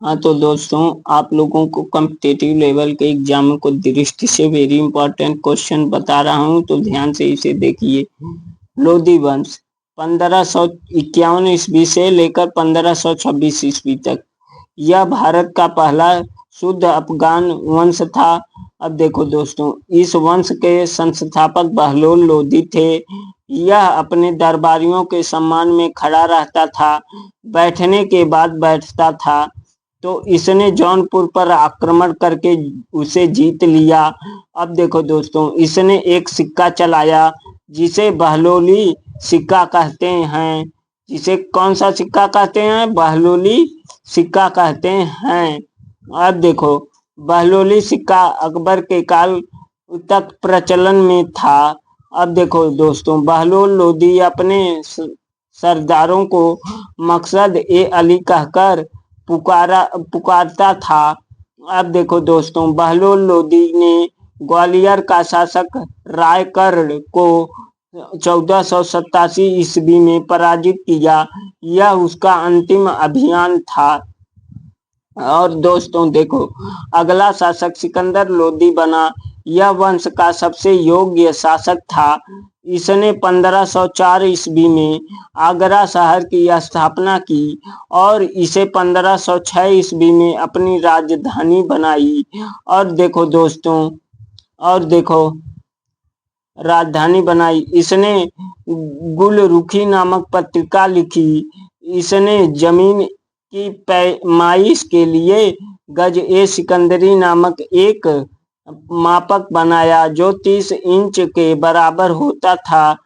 हाँ तो दोस्तों, आप लोगों को कॉम्पिटिटिव लेवल के एग्जाम को दृष्टि से वेरी इंपॉर्टेंट क्वेश्चन बता रहा हूँ, तो ध्यान से इसे देखिए। लोधी वंश 1551 ईस्वी से लेकर 1526 ईस्वी तक यह भारत का पहला शुद्ध अफगान वंश था। अब देखो दोस्तों, इस वंश के संस्थापक बहलोल लोधी थे। यह अपने दरबारियों के सम्मान में खड़ा रहता था, बैठने के बाद बैठता था। तो इसने जौनपुर पर आक्रमण करके उसे जीत लिया। अब देखो दोस्तों, इसने एक सिक्का चलाया जिसे बहलोली सिक्का कहते हैं। जिसे कौन सा सिक्का कहते हैं? बहलोली सिक्का कहते हैं। अब देखो, बहलोली सिक्का अकबर के काल तक प्रचलन में था। अब देखो दोस्तों, बहलोल लोधी अपने सरदारों को मकसद ए अली कहकर पुकारता था। अब देखो दोस्तों, बहलोल लोधी ने ग्वालियर का शासक रायकर्ण को 1487 ईस्वी में पराजित किया। यह उसका अंतिम अभियान था। और दोस्तों देखो, अगला शासक सिकंदर लोधी बना। यह वंश का सबसे योग्य शासक था। इसने 1504 ईस्वी में आगरा शहर की स्थापना की और इसे 1506 ईस्वी में अपनी राजधानी बनाई। और देखो दोस्तों, और देखो राजधानी बनाई। इसने गुलरुखी नामक पत्रिका लिखी। इसने जमीन की पैमाइश के लिए गज ए सिकंदरी नामक एक मापक बनाया जो 30 इंच के बराबर होता था।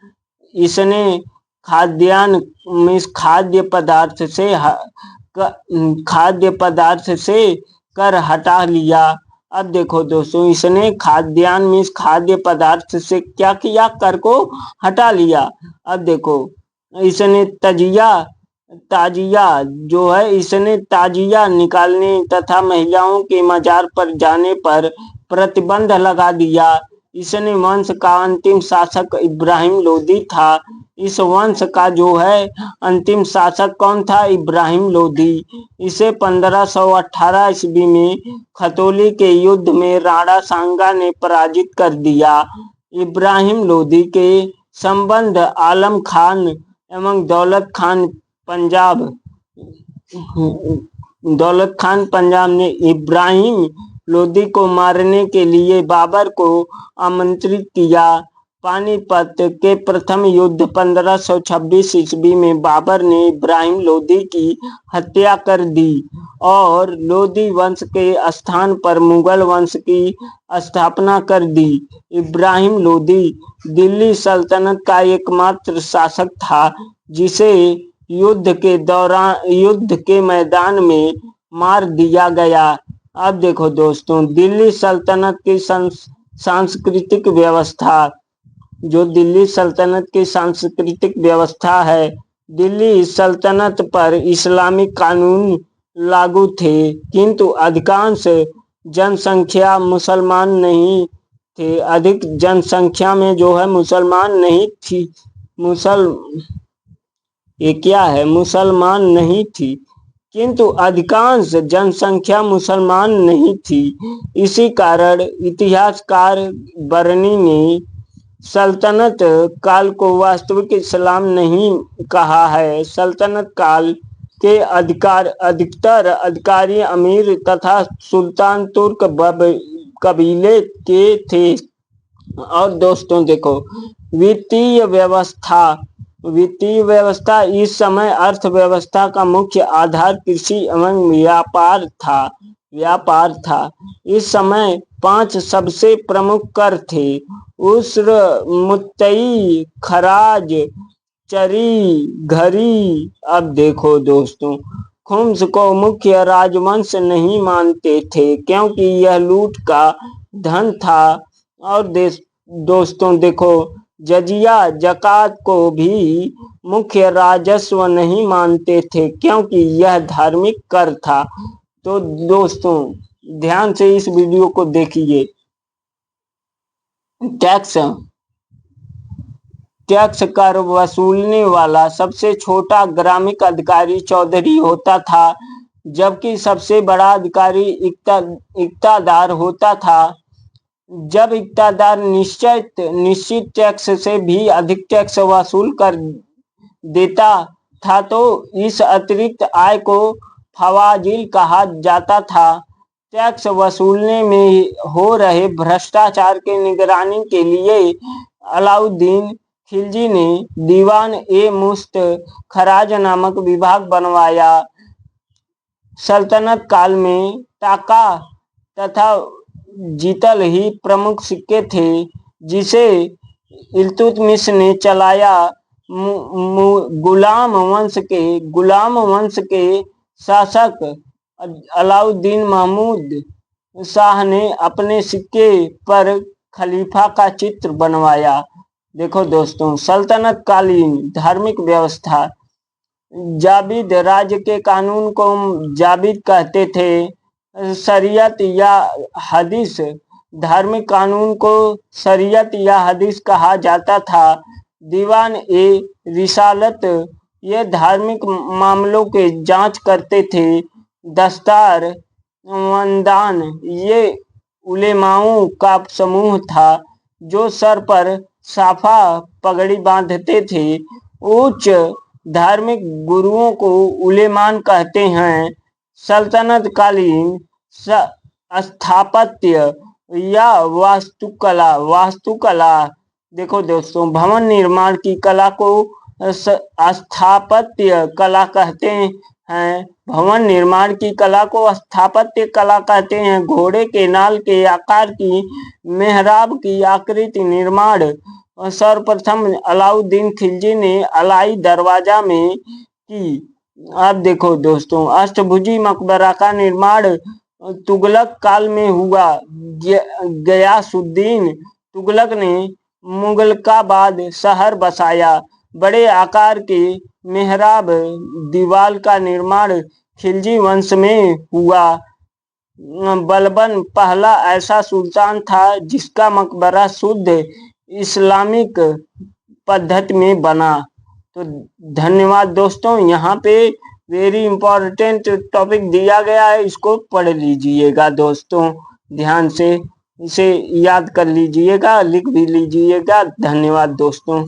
इसने खाद्य पदार्थ से कर हटा लिया। अब देखो दोस्तों, इसने खाद्य पदार्थ से क्या किया? कर को हटा लिया। अब देखो, इसने ताजिया निकालने तथा महिलाओं के मजार पर जाने पर प्रतिबंध लगा दिया। इसने वंश का अंतिम शासक इब्राहिम लोधी था। इस वंश का जो है अंतिम शासक कौन था? इब्राहिम लोधी। इसे 1518 ईस्वी में खतौली के युद्ध में राणा सांगा ने पराजित कर दिया। इब्राहिम लोधी के संबंध आलम खान एवं दौलत खान पंजाब ने इब्राहिम लोधी को मारने के लिए बाबर को आमंत्रित किया। पानीपत के प्रथम युद्ध 1526 ईस्वी में बाबर ने इब्राहिम लोधी की हत्या कर दी और लोधी वंश के स्थान पर मुगल वंश की स्थापना कर दी। इब्राहिम लोधी दिल्ली सल्तनत का एकमात्र शासक था जिसे युद्ध के मैदान में मार दिया गया। अब देखो दोस्तों, दिल्ली सल्तनत की सांस्कृतिक व्यवस्था, जो दिल्ली सल्तनत की सांस्कृतिक व्यवस्था है, दिल्ली सल्तनत पर इस्लामिक कानून लागू थे, किंतु अधिकांश जनसंख्या मुसलमान नहीं थे। अधिक जनसंख्या में जो है मुसलमान नहीं थी। मुसलमान नहीं थी, किंतु अधिकांश जनसंख्या मुसलमान नहीं थी। इसी कारण इतिहासकार बरनी ने सल्तनत काल को वास्तविक इस्लाम नहीं कहा है। सल्तनत काल के अधिकतर अधिकारी अमीर तथा सुल्तान तुर्क कबीले के थे। और दोस्तों देखो, वित्तीय व्यवस्था इस समय अर्थव्यवस्था का मुख्य आधार कृषि एवं व्यापार था। इस समय 5 सबसे प्रमुख कर थे: उस्र, मुत्तई, खराज, चरी, घरी। अब देखो दोस्तों, खुम्स को मुख्य राजवंश नहीं मानते थे क्योंकि यह लूट का धन था। और दोस्तों देखो, जजिया जकात को भी मुख्य राजस्व नहीं मानते थे क्योंकि यह धार्मिक कर था। तो दोस्तों ध्यान से इस वीडियो को देखिए। टैक्स कर वसूलने वाला सबसे छोटा ग्रामीण अधिकारी चौधरी होता था। जबकि सबसे बड़ा अधिकारी इक्तादार होता था। जब इक्तादार निश्चित टैक्स से भी अधिक टैक्स वसूल कर देता था तो इस अतिरिक्त आय को फवाजिल कहा जाता था। टैक्स वसूलने में हो रहे भ्रष्टाचार के निगरानी के लिए अलाउद्दीन खिलजी ने दीवान ए मुस्त खराज नामक विभाग बनवाया। सल्तनत काल में टाका तथा जीतल ही प्रमुख सिक्के थे जिसे इल्तुतमिश ने चलाया। गुलाम वंश के शासक अलाउद्दीन महमूद शाह ने अपने सिक्के पर खलीफा का चित्र बनवाया। देखो दोस्तों, सल्तनत कालीन धार्मिक व्यवस्था। जाबिद राज्य के कानून को जाबिद कहते थे। शरीयत या हदीस, धार्मिक कानून को शरीयत या हदीस कहा जाता था। दीवान ए रिसालत, ये धार्मिक मामलों के जांच करते थे। दस्तार वंदान, ये उलेमाओं का समूह था जो सर पर साफा पगड़ी बांधते थे। उच्च धार्मिक गुरुओं को उलेमान कहते हैं। सल्तनत कालीन स्थापत्य या वास्तुकला। देखो दोस्तों, भवन निर्माण की कला को स्थापत्य कला कहते हैं। भवन निर्माण की कला को स्थापत्य कला कहते हैं। घोड़े के नाल के आकार की मेहराब की आकृति निर्माण सर्वप्रथम अलाउद्दीन खिलजी ने अलाई दरवाजा में की। अब देखो दोस्तों, अष्टभुजी मकबरा का निर्माण तुगलक काल में हुआ। गयासुद्दीन तुगलक ने मुगलकाबाद शहर बसाया। बड़े आकार के मेहराब दीवाल का निर्माण खिलजी वंश में हुआ। बलबन पहला ऐसा सुल्तान था जिसका मकबरा शुद्ध इस्लामिक पद्धति में बना। तो धन्यवाद दोस्तों। यहाँ पे वेरी इंपॉर्टेंट टॉपिक दिया गया है, इसको पढ़ लीजिएगा दोस्तों ध्यान से, इसे याद कर लीजिएगा, लिख भी लीजिएगा। धन्यवाद दोस्तों।